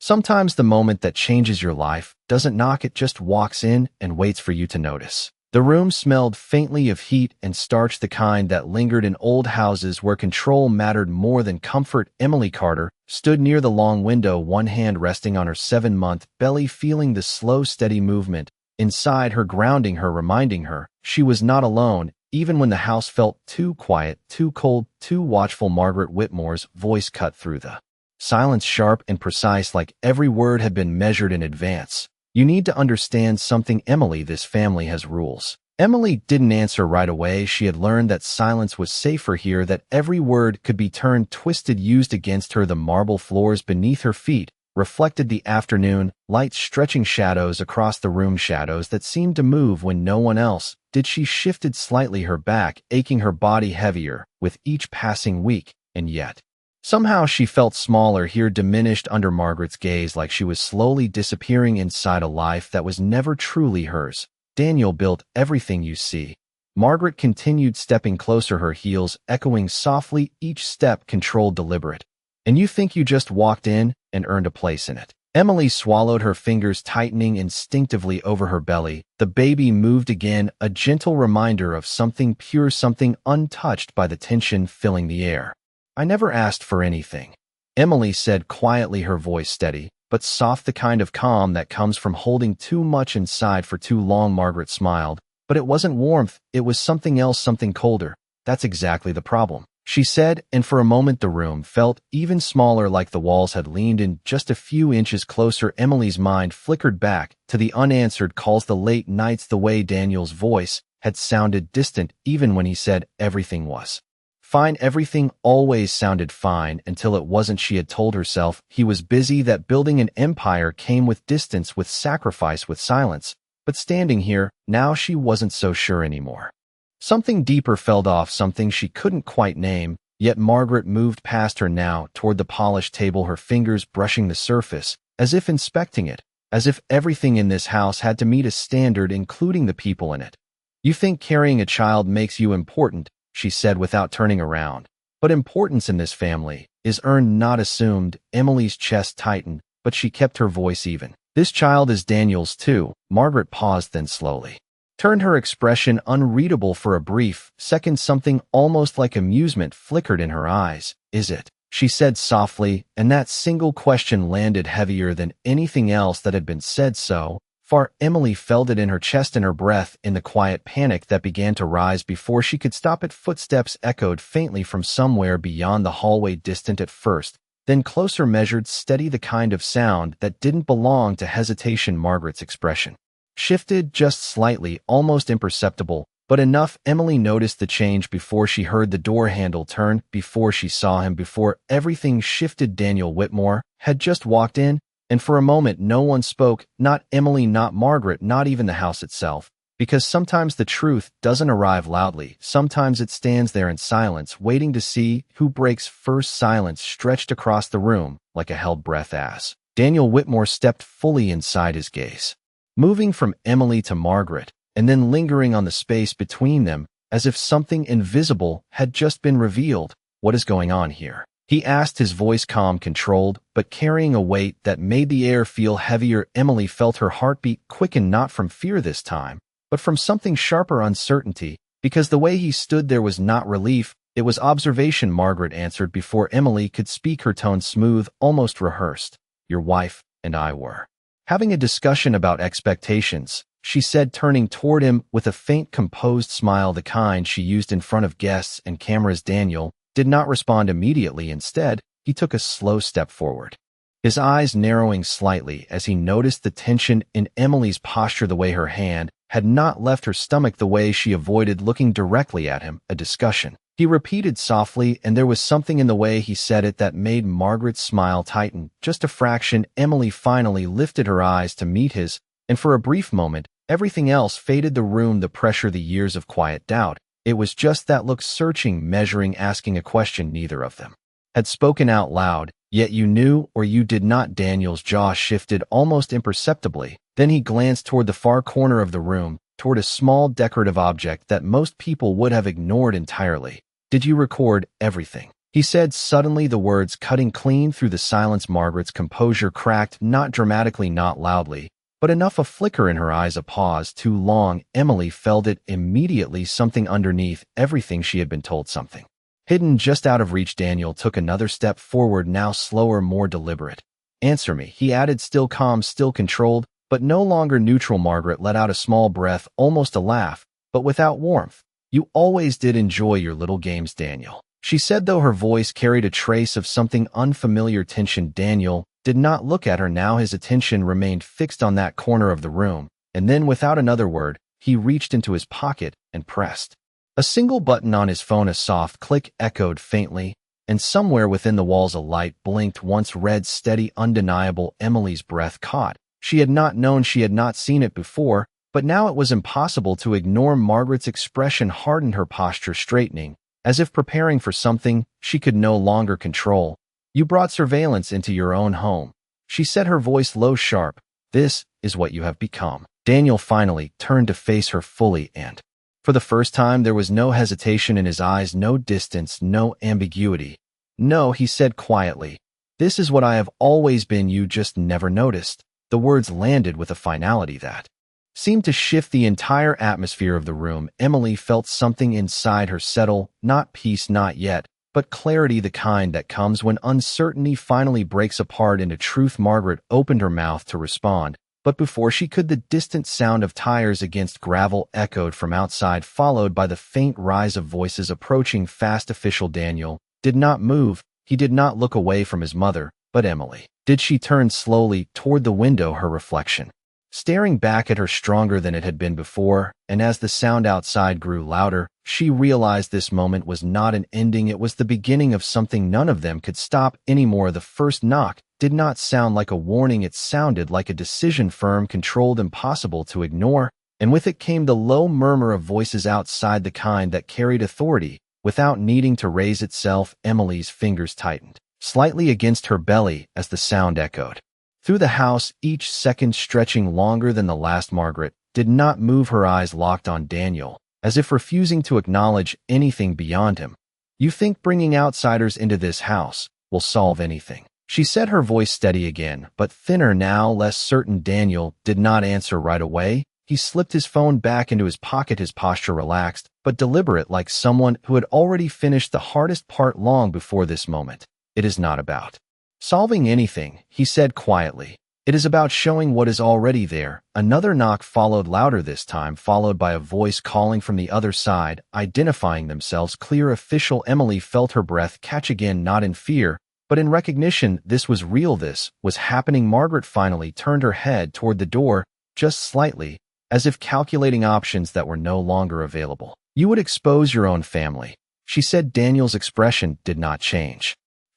Sometimes the moment that changes your life doesn't knock, it just walks in and waits for you to notice. The room smelled faintly of heat and starch, the kind that lingered in old houses where control mattered more than comfort. Emily Carter stood near the long window, one hand resting on her 7-month belly, feeling the slow, steady movement inside her, grounding her, reminding her she was not alone, even when the house felt too quiet, too cold, too watchful. Margaret Whitmore's voice cut through the silence, sharp and precise, like every word had been measured in advance. "You need to understand something, Emily. This family has rules." Emily didn't answer right away. She had learned that silence was safer here, that every word could be turned, twisted, used against her. The marble floors beneath her feet reflected the afternoon light, stretching shadows across the room, shadows that seemed to move when no one else did. She shifted slightly, her back aching, her body heavier with each passing week, and yet somehow she felt smaller here, diminished under Margaret's gaze, like she was slowly disappearing inside a life that was never truly hers. "Daniel built everything you see." Margaret continued, stepping closer, her heels echoing softly, each step controlled, deliberate. "And you think you just walked in and earned a place in it?" Emily swallowed, her fingers tightening instinctively over her belly. The baby moved again, a gentle reminder of something pure, something untouched by the tension filling the air. "I never asked for anything," Emily said quietly, her voice steady but soft, the kind of calm that comes from holding too much inside for too long. Margaret smiled, but it wasn't warmth, it was something else, something colder. "That's exactly the problem," she said, and for a moment the room felt even smaller, like the walls had leaned in just a few inches closer. Emily's mind flickered back to the unanswered calls, the late nights, the way Daniel's voice had sounded distant even when he said everything was fine. Everything always sounded fine until it wasn't. She had told herself he was busy, that building an empire came with distance, with sacrifice, with silence. But standing here, now she wasn't so sure anymore. Something deeper felt off, something she couldn't quite name, yet Margaret moved past her now, toward the polished table, her fingers brushing the surface, as if inspecting it, as if everything in this house had to meet a standard, including the people in it. "You think carrying a child makes you important," she said without turning around. "But importance in this family is earned, not assumed." Emily's chest tightened, but she kept her voice even. "This child is Daniel's too." Margaret paused, then slowly turned, her expression unreadable for a brief second. Something almost like amusement flickered in her eyes. "Is it?" she said softly, and that single question landed heavier than anything else that had been said so far. Emily felt it in her chest, in her breath, in the quiet panic that began to rise before she could stop it. Footsteps echoed faintly from somewhere beyond the hallway, distant at first, then closer, measured, steady, the kind of sound that didn't belong to hesitation. Margaret's expression shifted just slightly, almost imperceptible, but enough. Emily noticed the change before she heard the door handle turn, before she saw him, before everything shifted. Daniel Whitmore had just walked in, and for a moment no one spoke, not Emily, not Margaret, not even the house itself. Because sometimes the truth doesn't arrive loudly, sometimes it stands there in silence, waiting to see who breaks first. Silence stretched across the room like a held breath as Daniel Whitmore stepped fully inside, his gaze moving from Emily to Margaret, and then lingering on the space between them, as if something invisible had just been revealed. "What is going on here?" he asked, his voice calm, controlled, but carrying a weight that made the air feel heavier. Emily felt her heartbeat quicken, not from fear this time, but from something sharper, uncertainty, because the way he stood there was not relief, it was observation. Margaret answered before Emily could speak, her tone smooth, almost rehearsed. "Your wife and I were having a discussion about expectations," she said, turning toward him with a faint, composed smile, the kind she used in front of guests and cameras. Daniel did not respond immediately. Instead, he took a slow step forward, his eyes narrowing slightly as he noticed the tension in Emily's posture, the way her hand had not left her stomach, the way she avoided looking directly at him. "A discussion," he repeated softly, and there was something in the way he said it that made Margaret's smile tighten just a fraction. Emily finally lifted her eyes to meet his, and for a brief moment, everything else faded, the room, the pressure, the years of quiet doubt. It was just that look, searching, measuring, asking a question neither of them had spoken out loud. "Yet you knew, or you did not." Daniel's jaw shifted almost imperceptibly. Then he glanced toward the far corner of the room, toward a small decorative object that most people would have ignored entirely. "Did you record everything?" He said suddenly, the words cutting clean through the silence. Margaret's composure cracked, not dramatically, not loudly, but enough a flicker in her eyes, a pause too long. Emily felt it immediately, something underneath everything she had been told, something hidden just out of reach. Daniel took another step forward, now slower, more deliberate. Answer me, he added, still calm, still controlled, but no longer neutral. Margaret let out a small breath, almost a laugh, but without warmth. You always did enjoy your little games, Daniel, she said, though her voice carried a trace of something unfamiliar, tension. Daniel did not look at her now. His attention remained fixed on that corner of the room, and then, without another word, he reached into his pocket and pressed a single button on his phone. A soft click echoed faintly, and somewhere within the walls a light blinked, once red, steady, undeniable. Emily's breath caught. She had not known, she had not seen it before, but now it was impossible to ignore. Margaret's expression hardened, her posture straightening, as if preparing for something she could no longer control. You brought surveillance into your own home, she said, her voice low, sharp. This is what you have become. Daniel finally turned to face her fully, and for the first time there was no hesitation in his eyes, no distance, no ambiguity. No, he said quietly. This is what I have always been, you just never noticed. The words landed with a finality that seemed to shift the entire atmosphere of the room. Emily felt something inside her settle, not peace, not yet, but clarity, the kind that comes when uncertainty finally breaks apart into truth. Margaret opened her mouth to respond, but before she could, the distant sound of tires against gravel echoed from outside, followed by the faint rise of voices approaching fast. Official Daniel did not move. He did not look away from his mother, but Emily did. She turned slowly toward the window, her reflection staring back at her stronger than it had been before, and as the sound outside grew louder, she realized this moment was not an ending, it was the beginning of something none of them could stop anymore. The first knock did not sound like a warning, it sounded like a decision, firm, controlled, impossible to ignore, and with it came the low murmur of voices outside, the kind that carried authority without needing to raise itself. Emily's fingers tightened slightly against her belly as the sound echoed through the house, each second stretching longer than the last. Margaret did not move, her eyes locked on Daniel, as if refusing to acknowledge anything beyond him. You think bringing outsiders into this house will solve anything? She said, her voice steady again, but thinner now, less certain. Daniel did not answer right away. He slipped his phone back into his pocket, his posture relaxed, but deliberate, like someone who had already finished the hardest part long before this moment. It is not about solving anything, he said quietly. It is about showing what is already there. Another knock followed, louder this time, followed by a voice calling from the other side, identifying themselves. Clear. Official. Emily felt her breath catch again, not in fear, but in recognition. This was real, this was happening. Margaret finally turned her head toward the door, just slightly, as if calculating options that were no longer available. You would expose your own family, she said. Daniel's expression did not change.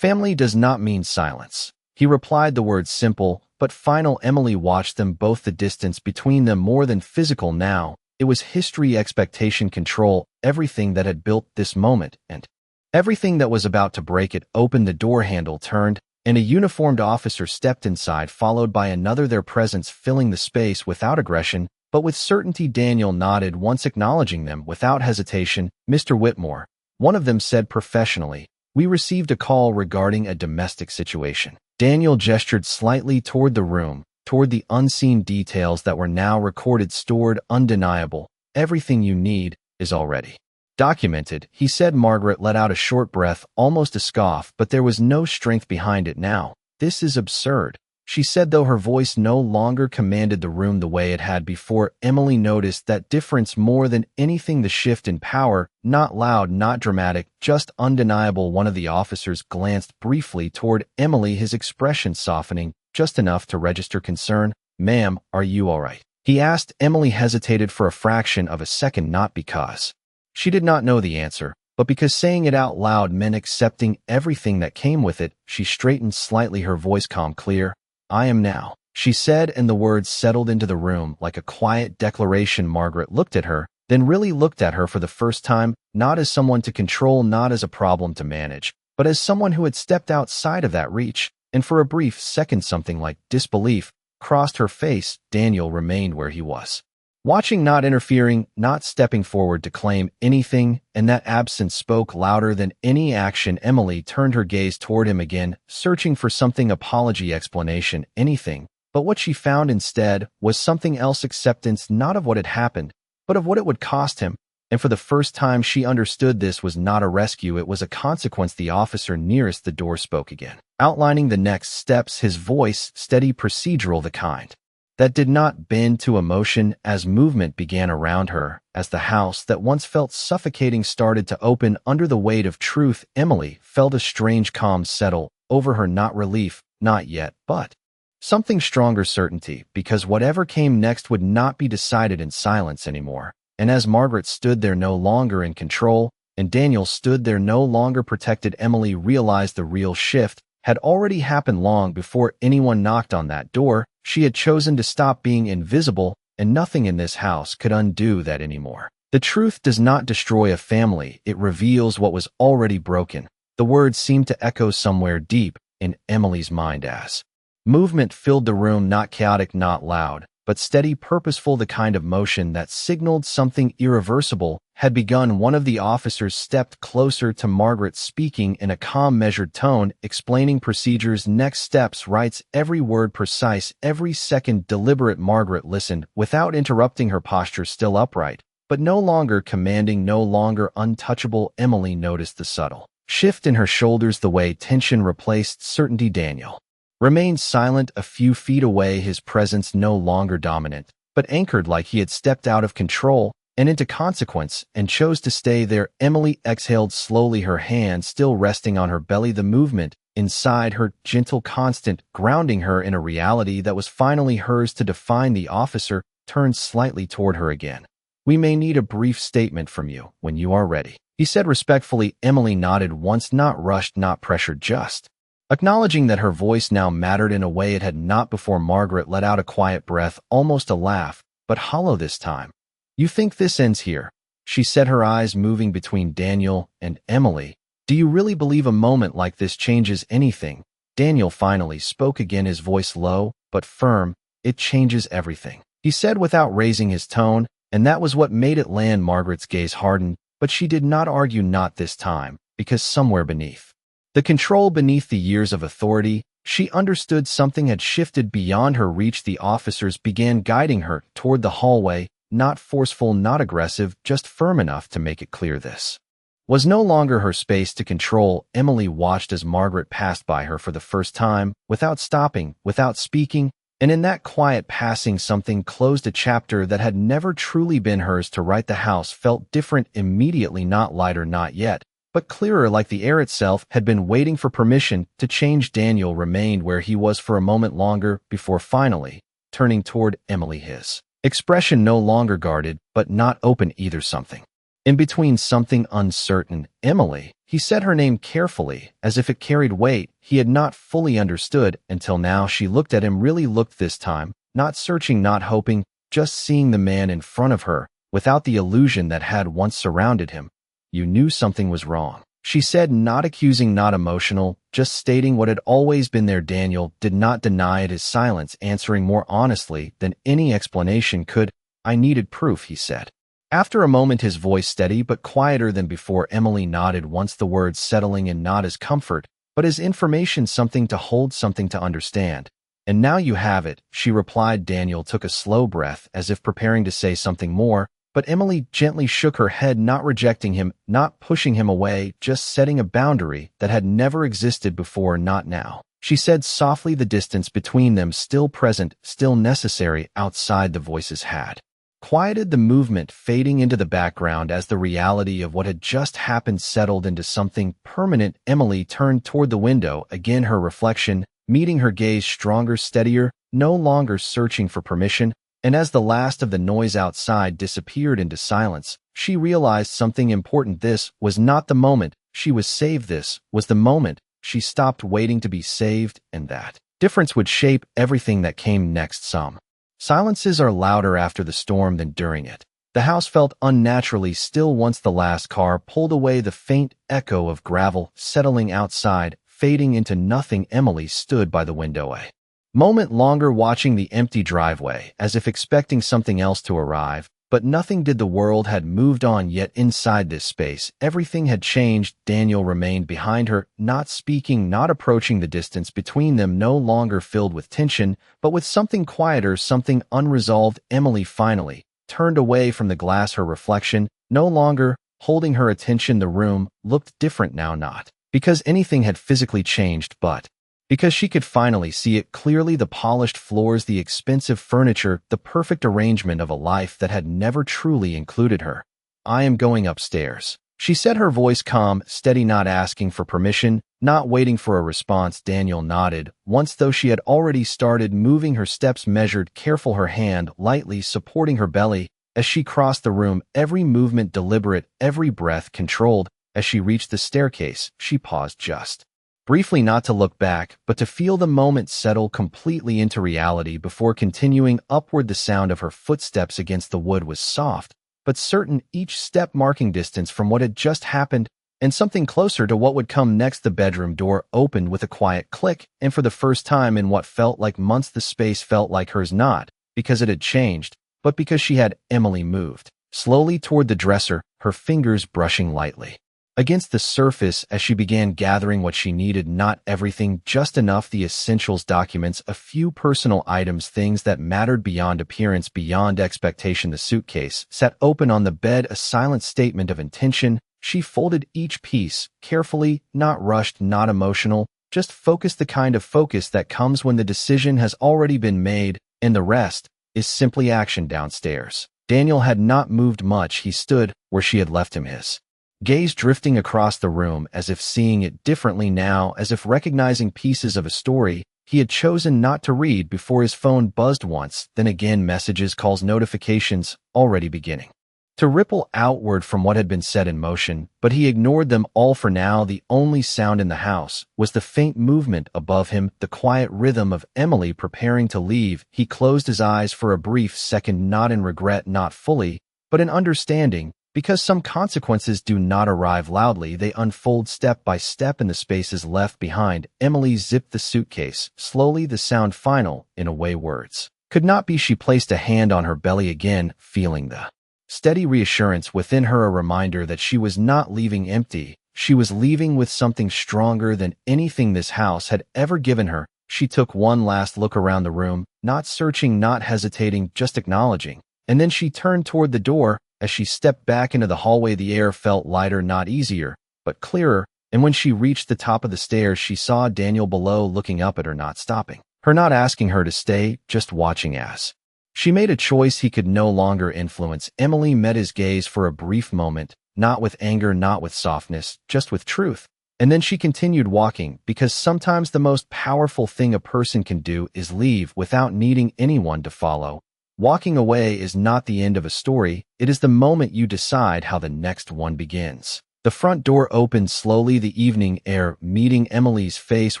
Family does not mean silence, he replied, the words simple but final. Emily watched them both, the distance between them more than physical now. It was history, expectation, control, everything that had built this moment, and everything that was about to break it. Open. The door handle turned, and a uniformed officer stepped inside, followed by another, their presence filling the space without aggression, but with certainty. Daniel nodded, once acknowledging them without hesitation. Mr. Whitmore, one of them said professionally. We received a call regarding a domestic situation. Daniel gestured slightly toward the room, toward the unseen details that were now recorded, stored, undeniable. Everything you need is already documented, he said. Margaret let out a short breath, almost a scoff, but there was no strength behind it now. This is absurd, she said, though her voice no longer commanded the room the way it had before. Emily noticed that difference more than anything, the shift in power, not loud, not dramatic, just undeniable. One of the officers glanced briefly toward Emily, his expression softening just enough to register concern. Ma'am, are you all right? He asked. Emily hesitated for a fraction of a second, not because she did not know the answer, but because saying it out loud meant accepting everything that came with it. She straightened slightly, her voice calm, clear. I am now, she said, and the words settled into the room like a quiet declaration. Margaret looked at her, then really looked at her for the first time, not as someone to control, not as a problem to manage, but as someone who had stepped outside of that reach, and for a brief second something like disbelief crossed her face. Daniel remained where he was, Watching, not interfering, not stepping forward to claim anything, and that absence spoke louder than any action. Emily turned her gaze toward him again, searching for something, apology, explanation, anything. But what she found instead was something else, acceptance, not of what had happened, but of what it would cost him. And for the first time she understood this was not a rescue, it was a consequence. The officer nearest the door spoke again, outlining the next steps, his voice steady, procedural, the kind that did not bend to emotion. As movement began around her, as the house that once felt suffocating started to open under the weight of truth, Emily felt a strange calm settle over her, not relief, not yet, but something stronger, certainty, because whatever came next would not be decided in silence anymore. And as Margaret stood there no longer in control, and Daniel stood there no longer protected, Emily realized the real shift had already happened long before anyone knocked on that door. She had chosen to stop being invisible, and nothing in this house could undo that anymore. The truth does not destroy a family, it reveals what was already broken. The words seemed to echo somewhere deep in Emily's mind as movement filled the room, not chaotic, not loud, but steady, purposeful, the kind of motion that signaled something irreversible had begun. One of the officers stepped closer to Margaret, speaking in a calm, measured tone, explaining procedures, next steps, rights, every word precise, every second deliberate. Margaret listened without interrupting, her posture still upright, but no longer commanding, no longer untouchable. Emily noticed the subtle shift in her shoulders, the way tension replaced certainty. Daniel remained silent a few feet away, his presence no longer dominant, but anchored, like he had stepped out of control and into consequence and chose to stay there. Emily exhaled slowly, her hand still resting on her belly, the movement inside her gentle, constant, grounding her in a reality that was finally hers to define. The officer turned slightly toward her again. "We may need a brief statement from you when you are ready," he said respectfully. Emily nodded once, not rushed, not pressured, just acknowledging that her voice now mattered in a way it had not before. Margaret let out a quiet breath, almost a laugh, but hollow this time. "You think this ends here?" she said, her eyes moving between Daniel and Emily. "Do you really believe a moment like this changes anything?" Daniel finally spoke again, his voice low but firm. "It changes everything," he said without raising his tone, and that was what made it land. Margaret's gaze hardened, but she did not argue, not this time, because somewhere beneath the control, beneath the years of authority, she understood something had shifted beyond her reach. The officers began guiding her toward the hallway, not forceful, not aggressive, just firm enough to make it clear this was no longer her space to control. Emily watched as Margaret passed by her for the first time, without stopping, without speaking, and in that quiet passing something closed, a chapter that had never truly been hers to write. The house felt different immediately, not lighter, not yet, but clearer, like the air itself had been waiting for permission to change. Daniel remained where he was for a moment longer before finally turning toward Emily, his expression no longer guarded, but not open either, something in between, something uncertain. "Emily," he said her name carefully, as if it carried weight he had not fully understood until now. She looked at him, really looked this time, not searching, not hoping, just seeing the man in front of her, without the illusion that had once surrounded him. "You knew something was wrong," she said, not accusing, not emotional, just stating what had always been there. Daniel did not deny it, his silence answering more honestly than any explanation could. "I needed proof," he said. After a moment, his voice steady but quieter than before. Emily nodded once, the words settling in, not as comfort, but as information, something to hold, something to understand. "And now you have it," she replied. Daniel took a slow breath, as if preparing to say something more, but Emily gently shook her head, not rejecting him, not pushing him away, just setting a boundary that had never existed before. "Not now," she said softly, the distance between them still present, still necessary. Outside, the voices had quieted, the movement fading into the background as the reality of what had just happened settled into something permanent. Emily turned toward the window again, her reflection meeting her gaze, stronger, steadier, no longer searching for permission. And as the last of the noise outside disappeared into silence, she realized something important. This was not the moment she was saved. This was the moment she stopped waiting to be saved, and that difference would shape everything that came next. Some silences are louder after the storm than during it. The house felt unnaturally still once the last car pulled away, the faint echo of gravel settling outside, fading into nothing. Emily stood by the window, a moment longer watching the empty driveway, as if expecting something else to arrive. But nothing did. The world had moved on, yet inside this space, everything had changed. Daniel remained behind her, not speaking, not approaching. The distance between them no longer filled with tension, but with something quieter, something unresolved. Emily finally turned away from the glass, her reflection no longer holding her attention. The room looked different now, not because anything had physically changed, but because she could finally see it clearly. The polished floors, the expensive furniture, the perfect arrangement of a life that had never truly included her. "I am going upstairs," she said, her voice calm, steady, not asking for permission, not waiting for a response. Daniel nodded, once though she had already started moving, her steps measured, careful, her hand lightly supporting her belly. As she crossed the room, every movement deliberate, every breath controlled. As she reached the staircase, she paused just briefly, not to look back, but to feel the moment settle completely into reality before continuing upward. The sound of her footsteps against the wood was soft, but certain, each step marking distance from what had just happened and something closer to what would come next. The bedroom door opened with a quiet click, and for the first time in what felt like months, the space felt like hers, not because it had changed, but because she had. Emily moved slowly toward the dresser, her fingers brushing lightly against the surface as she began gathering what she needed. Not everything, just enough. The essentials, documents, a few personal items, things that mattered beyond appearance, beyond expectation. The suitcase sat open on the bed, a silent statement of intention. She folded each piece carefully, not rushed, not emotional, just focused, the kind of focus that comes when the decision has already been made, and the rest is simply action. Downstairs, Daniel had not moved much. He stood where she had left him, his gaze drifting across the room, as if seeing it differently now, as if recognizing pieces of a story he had chosen not to read before. His phone buzzed once, then again, messages, calls, notifications, already beginning to ripple outward from what had been set in motion, but he ignored them all for now. The only sound in the house was the faint movement above him, the quiet rhythm of Emily preparing to leave. He closed his eyes for a brief second, not in regret, not fully, but in understanding. Because some consequences do not arrive loudly, they unfold step by step in the spaces left behind. Emily zipped the suitcase slowly, the sound final in a way words could not be. She placed a hand on her belly again, feeling the steady reassurance within her, a reminder that she was not leaving empty. She was leaving with something stronger than anything this house had ever given her. She took one last look around the room, not searching, not hesitating, just acknowledging. And then she turned toward the door. As she stepped back into the hallway, the air felt lighter, not easier, but clearer, and when she reached the top of the stairs, she saw Daniel below, looking up at her, not stopping her, not asking her to stay, just watching. As she made a choice he could no longer influence, Emily met his gaze for a brief moment, not with anger, not with softness, just with truth. And then she continued walking, because sometimes the most powerful thing a person can do is leave without needing anyone to follow. Walking away is not the end of a story, it is the moment you decide how the next one begins. The front door opened slowly, the evening air meeting Emily's face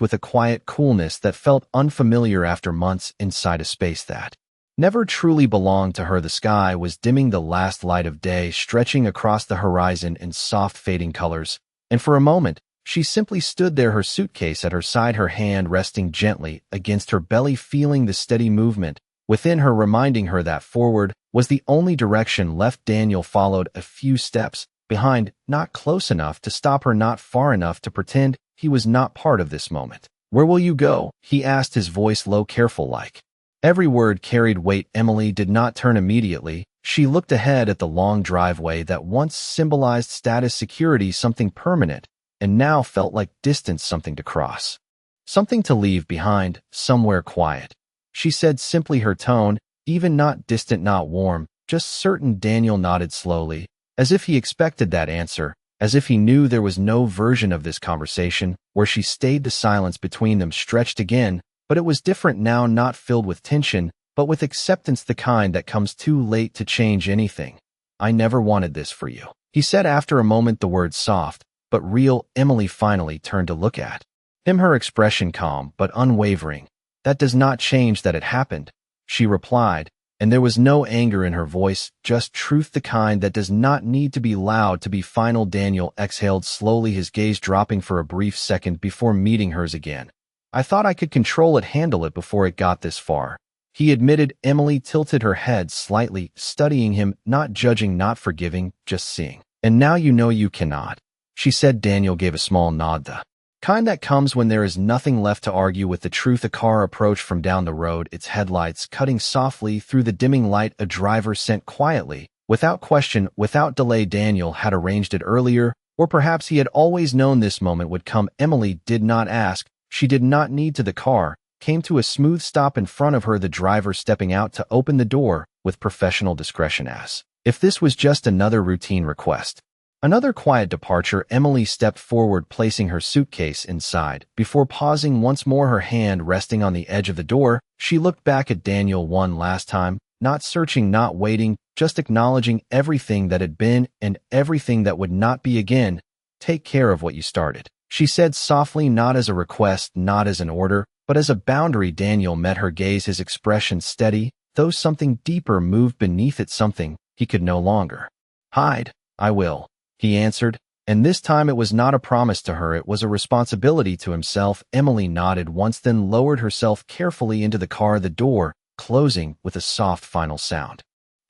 with a quiet coolness that felt unfamiliar after months inside a space that never truly belonged to her. The sky was dimming, the last light of day stretching across the horizon in soft fading colors, and for a moment, she simply stood there, her suitcase at her side, her hand resting gently against her belly, feeling the steady movement within her, reminding her that forward was the only direction left. Daniel followed a few steps behind, not close enough to stop her, not far enough to pretend he was not part of this moment. "Where will you go?" he asked, his voice low, careful like. Every word carried weight. Emily did not turn immediately. She looked ahead at the long driveway that once symbolized status, security, something permanent, and now felt like distance, something to cross, something to leave behind, somewhere quiet. She said simply, her tone even not distant, not warm, just certain. Daniel nodded slowly, as if he expected that answer, as if he knew there was no version of this conversation where she stayed. The silence between them stretched again, but it was different now, not filled with tension, but with acceptance, the kind that comes too late to change anything. "I never wanted this for you," he said after a moment, the words soft but real. Emily finally turned to look at him, her expression calm but unwavering. "That does not change that it happened," she replied, and there was no anger in her voice, just truth, the kind that does not need to be loud to be final. Daniel exhaled slowly, his gaze dropping for a brief second before meeting hers again. I thought I could handle it before it got this far. He admitted. Emily tilted her head slightly, studying him, not judging, not forgiving, just seeing. And now you know you cannot, she said. Daniel gave a small nod. The kind that comes when there is nothing left to argue with the truth. A car approached from down the road, its headlights cutting softly through the dimming light. A driver sent quietly, without question, without delay. Daniel had arranged it earlier, or perhaps he had always known this moment would come. Emily did not ask. She did not need to. The car came to a smooth stop in front of her, the driver stepping out to open the door with professional discretion, as if this was just another routine request. Another quiet departure. Emily stepped forward, placing her suitcase inside. Before pausing once more, her hand resting on the edge of the door, she looked back at Daniel one last time, not searching, not waiting, just acknowledging everything that had been and everything that would not be again. Take care of what you started, she said softly, not as a request, not as an order, but as a boundary. Daniel met her gaze, his expression steady, though something deeper moved beneath it, something he could no longer hide. I will, he answered, and this time it was not a promise to her, it was a responsibility to himself. Emily nodded once, then lowered herself carefully into the car, the door closing with a soft final sound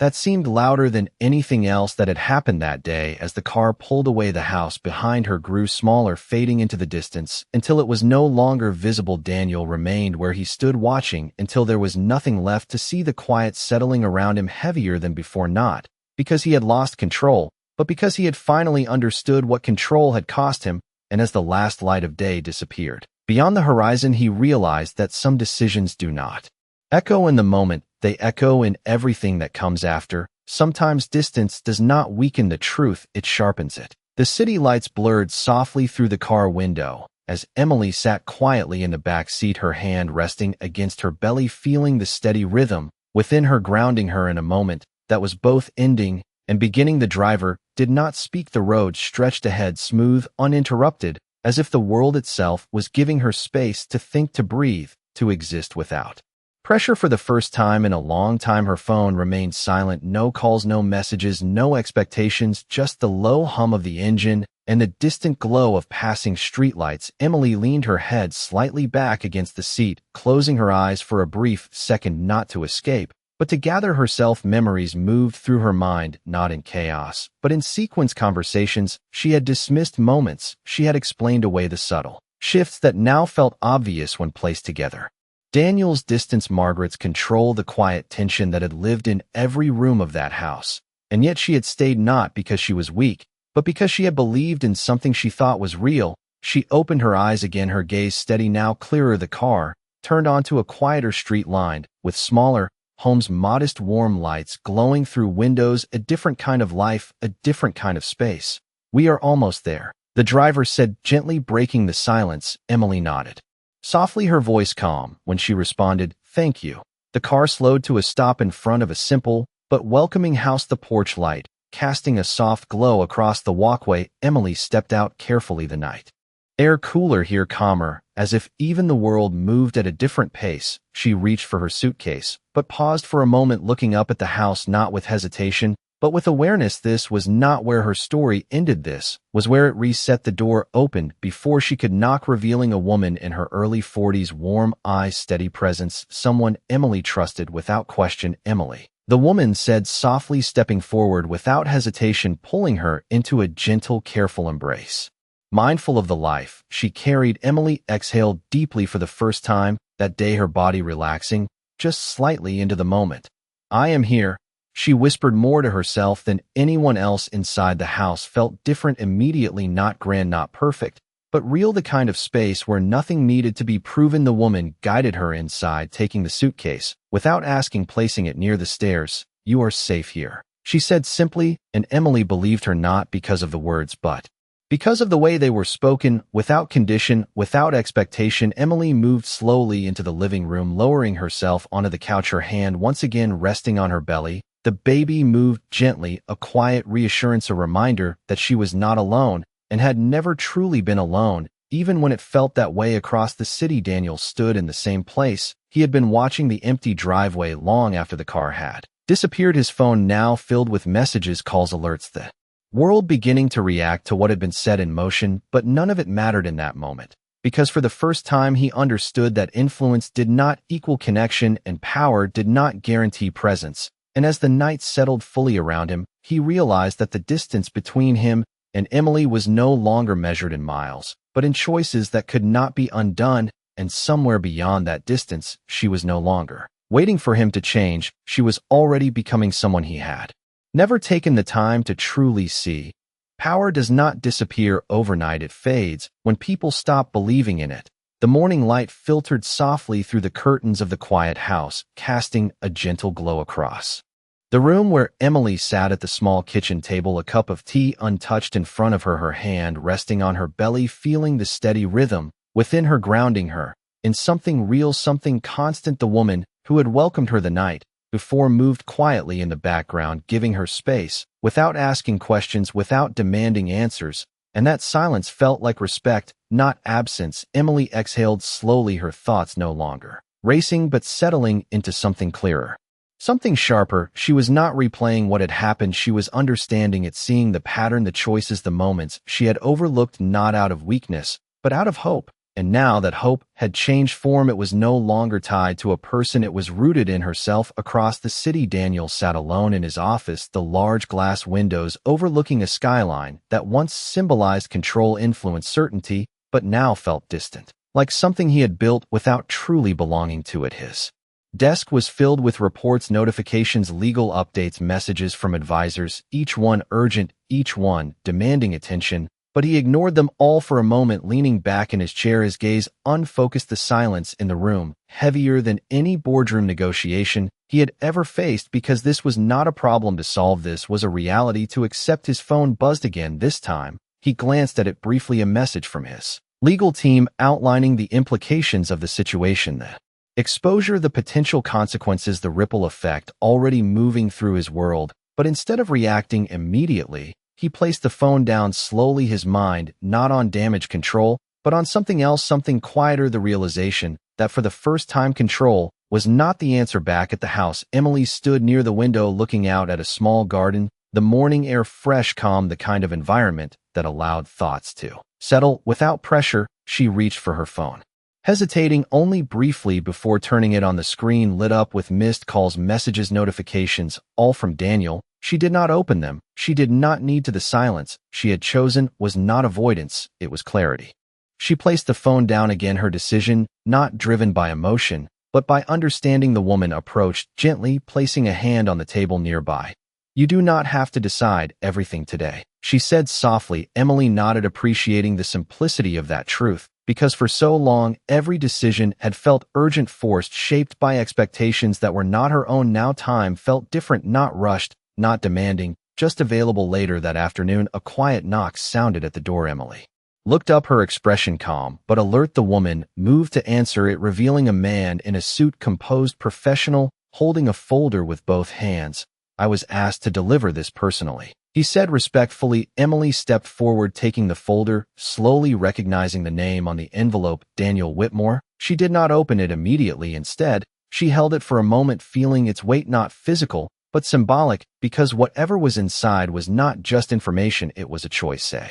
that seemed louder than anything else that had happened that day. As the car pulled away, the house behind her grew smaller, fading into the distance until it was no longer visible. Daniel remained where he stood, watching until there was nothing left to see, the quiet settling around him, heavier than before, not because he had lost control, but because he had finally understood what control had cost him. And as the last light of day disappeared beyond the horizon, he realized that some decisions do not echo in the moment, they echo in everything that comes after. Sometimes distance does not weaken the truth, it sharpens it. The city lights blurred softly through the car window as Emily sat quietly in the back seat, her hand resting against her belly, feeling the steady rhythm within her, grounding her in a moment that was both ending and beginning. The driver did not speak. The road stretched ahead, smooth, uninterrupted, as if the world itself was giving her space to think, to breathe, to exist without pressure. For the first time in a long time, her phone remained silent. No calls, no messages, no expectations, just the low hum of the engine and the distant glow of passing streetlights. Emily leaned her head slightly back against the seat, closing her eyes for a brief second, not to escape, but to gather herself. Memories moved through her mind, not in chaos, but in sequence. Conversations she had dismissed, moments she had explained away, the subtle shifts that now felt obvious when placed together. Daniel's distance, Margaret's control, the quiet tension that had lived in every room of that house. And yet she had stayed, not because she was weak, but because she had believed in something she thought was real. She opened her eyes again, her gaze steady, now clearer. The car turned onto a quieter street lined with smaller homes, modest warm lights glowing through windows, a different kind of life, a different kind of space. We are almost there, the driver said, gently breaking the silence. Emily nodded softly, her voice calm when she responded, thank you. The car slowed to a stop in front of a simple but welcoming house, the porch light casting a soft glow across the walkway. Emily stepped out carefully, the night air cooler here, calmer, as if even the world moved at a different pace. She reached for her suitcase, but paused for a moment, looking up at the house, not with hesitation, but with awareness. This was not where her story ended. This was where it reset. The door opened before she could knock, revealing a woman in her early 40s, warm eyes, steady presence, someone Emily trusted without question. Emily, the woman said softly, stepping forward without hesitation, pulling her into a gentle, careful embrace. Mindful of the life she carried, Emily exhaled deeply for the first time that day, her body relaxing just slightly into the moment. I am here, she whispered, more to herself than anyone else inside. The house felt different immediately, not grand, not perfect, but real, the kind of space where nothing needed to be proven. The woman guided her inside, taking the suitcase without asking, placing it near the stairs. You are safe here, she said simply, and Emily believed her, not because of the words, but because of the way they were spoken, without condition, without expectation. Emily moved slowly into the living room, lowering herself onto the couch, her hand once again resting on her belly. The baby moved gently, a quiet reassurance, a reminder that she was not alone and had never truly been alone, even when it felt that way. Across the city, Daniel stood in the same place. He had been watching the empty driveway long after the car had disappeared, his phone now filled with messages, calls, alerts, the world beginning to react to what had been set in motion, but none of it mattered in that moment. because for the first time he understood that influence did not equal connection and power did not guarantee presence. And as the night settled fully around him, he realized that the distance between him and Emily was no longer measured in miles, but in choices that could not be undone, and somewhere beyond that distance, she was no longer waiting for him to change. She was already becoming someone he had never taken the time to truly see. Power does not disappear overnight, it fades when people stop believing in it. The morning light filtered softly through the curtains of the quiet house, casting a gentle glow across the room where Emily sat at the small kitchen table, a cup of tea untouched in front of her, her hand resting on her belly, feeling the steady rhythm within her, grounding her in something real, something constant. The woman who had welcomed her the night before moved quietly in the background, giving her space, without asking questions, without demanding answers, and that silence felt like respect, not absence. Emily exhaled slowly, her thoughts no longer racing but settling into something clearer, something sharper. She was not replaying what had happened, she was understanding it, seeing the pattern, the choices, the moments she had overlooked, not out of weakness, but out of hope. And now that hope had changed form, it was no longer tied to a person, it was rooted in herself. Across the city, Daniel sat alone in his office, the large glass windows overlooking a skyline that once symbolized control, influence, certainty, but now felt distant, like something he had built without truly belonging to it. His desk was filled with reports, notifications, legal updates, messages from advisors, each one urgent, each one demanding attention. But he ignored them all for a moment, leaning back in his chair, his gaze unfocused. The silence in the room, heavier than any boardroom negotiation he had ever faced, because this was not a problem to solve, this was a reality to accept. His phone buzzed again. This time, he glanced at it briefly, a message from his legal team outlining the implications of the situation, the exposure, the potential consequences, the ripple effect already moving through his world. But instead of reacting immediately, he placed the phone down slowly, his mind not on damage control, but on something else, something quieter, the realization that for the first time control was not the answer. Back at the house, Emily stood near the window looking out at a small garden, the morning air fresh, calm, the kind of environment that allowed thoughts to settle without pressure. She reached for her phone, hesitating only briefly before turning it on. The screen lit up with missed calls, messages, notifications, all from Daniel. She did not open them. She did not need to. The silence she had chosen was not avoidance, it was clarity. She placed the phone down again, her decision not driven by emotion, but by understanding. The woman approached gently, placing a hand on the table nearby. "You do not have to decide everything today," she said softly. Emily nodded, appreciating the simplicity of that truth, because for so long every decision had felt urgent, forced, shaped by expectations that were not her own. Now time felt different, not rushed, not demanding, just available. Later that afternoon, a quiet knock sounded at the door. Emily looked up, her expression calm but alert. The woman moved to answer it, revealing a man in a suit, composed, professional, holding a folder with both hands. "I was asked to deliver this personally," he said respectfully. Emily stepped forward, taking the folder, slowly recognizing the name on the envelope, Daniel Whitmore. She did not open it immediately. Instead, she held it for a moment, feeling its weight, not physical, but symbolic, because whatever was inside was not just information, it was a choice, a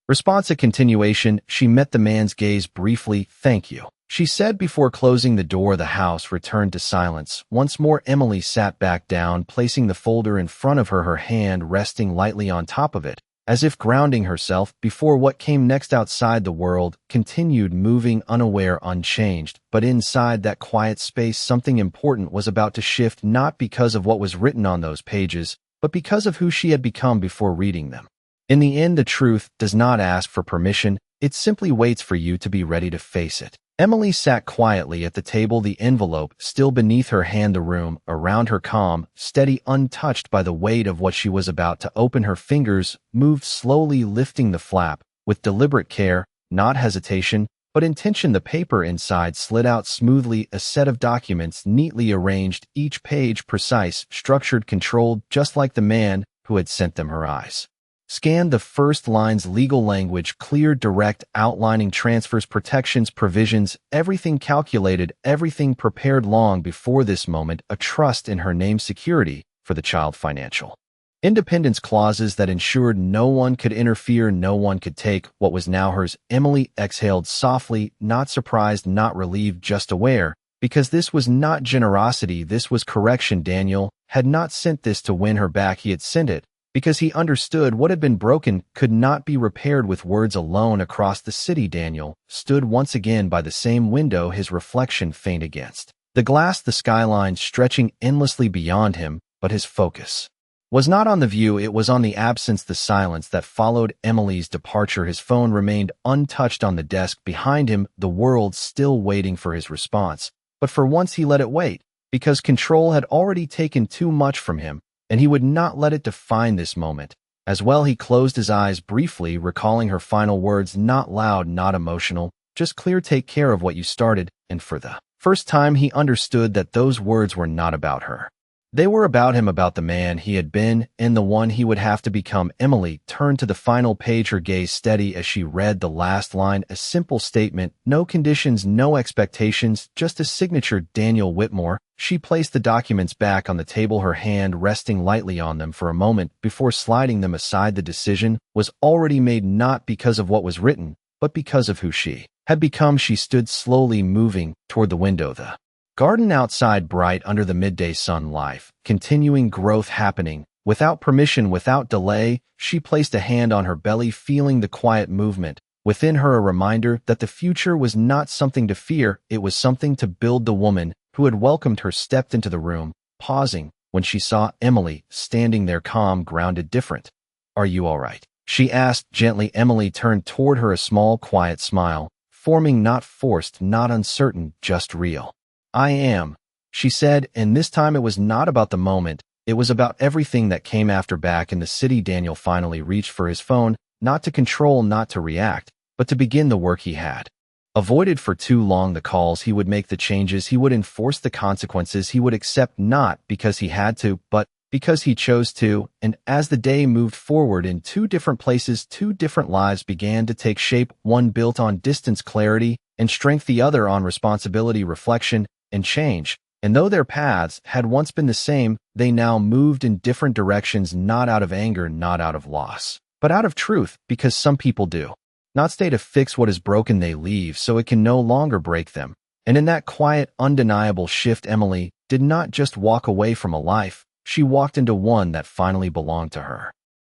response, a continuation. She met the man's gaze briefly. "Thank you," she said before closing the door. The house returned to silence. Once more, Emily sat back down, placing the folder in front of her, her hand resting lightly on top of it, as if grounding herself before what came next. Outside, the world continued moving, unaware, unchanged, but inside that quiet space something important was about to shift, not because of what was written on those pages, but because of who she had become before reading them. In the end, the truth does not ask for permission, it simply waits for you to be ready to face it. Emily sat quietly at the table, the envelope still beneath her hand, the room around her calm, steady, untouched by the weight of what she was about to open. Her fingers moved slowly, lifting the flap with deliberate care, not hesitation, but intention. The paper inside slid out smoothly, a set of documents neatly arranged, each page precise, structured, controlled, just like the man who had sent them. Her eyes scanned the first lines, legal language, clear, direct, outlining transfers, protections, provisions, everything calculated, everything prepared long before this moment, a trust in her name, security for the child, financial Independence clauses that ensured no one could interfere, no one could take what was now hers. Emily exhaled softly, not surprised, not relieved, just aware, because this was not generosity, this was correction. Daniel had not sent this to win her back, he had sent it because he understood what had been broken could not be repaired with words alone. Across the city, Daniel stood once again by the same window, his reflection faint against the glass, the skyline stretching endlessly beyond him, but his focus was not on the view, it was on the absence, the silence that followed Emily's departure. His phone remained untouched on the desk behind him, the world still waiting for his response. But for once he let it wait, because control had already taken too much from him, and he would not let it define this moment. As well, he closed his eyes briefly, recalling her final words, not loud, not emotional, just clear, take care of what you started, and for the first time he understood that those words were not about her. They were about him, about the man he had been, and the one he would have to become. Emily turned to the final page, her gaze steady as she read the last line, a simple statement, no conditions, no expectations, just a signature, Daniel Whitmore. She placed the documents back on the table, her hand resting lightly on them for a moment before sliding them aside. The decision was already made, not because of what was written, but because of who she had become. She stood slowly, moving toward the window. The garden outside, bright under the midday sun, life, continuing, growth happening. Without permission, without delay, she placed a hand on her belly, feeling the quiet movement within her, a reminder that the future was not something to fear, it was something to build. The woman who had welcomed her stepped into the room, pausing when she saw Emily standing there, calm, grounded, different. Are you all right? She asked gently. Emily turned toward her, a small, quiet smile, forming, not forced, not uncertain, just real. I am, she said, and this time it was not about the moment, it was about everything that came after. Back in the city, Daniel finally reached for his phone, not to control, not to react, but to begin the work he had avoided for too long. The calls, he would make the changes, he would enforce the consequences, he would accept, not because he had to, but because he chose to. And as the day moved forward, in two different places, two different lives began to take shape, one built on distance, clarity, and strength, the other on responsibility, reflection, and change. And though their paths had once been the same, they now moved in different directions, not out of anger, not out of loss, but out of truth, because some people do not stay to fix what is broken, they leave so it can no longer break them. And in that quiet, undeniable shift, Emily did not just walk away from a life, she walked into one that finally belonged to her.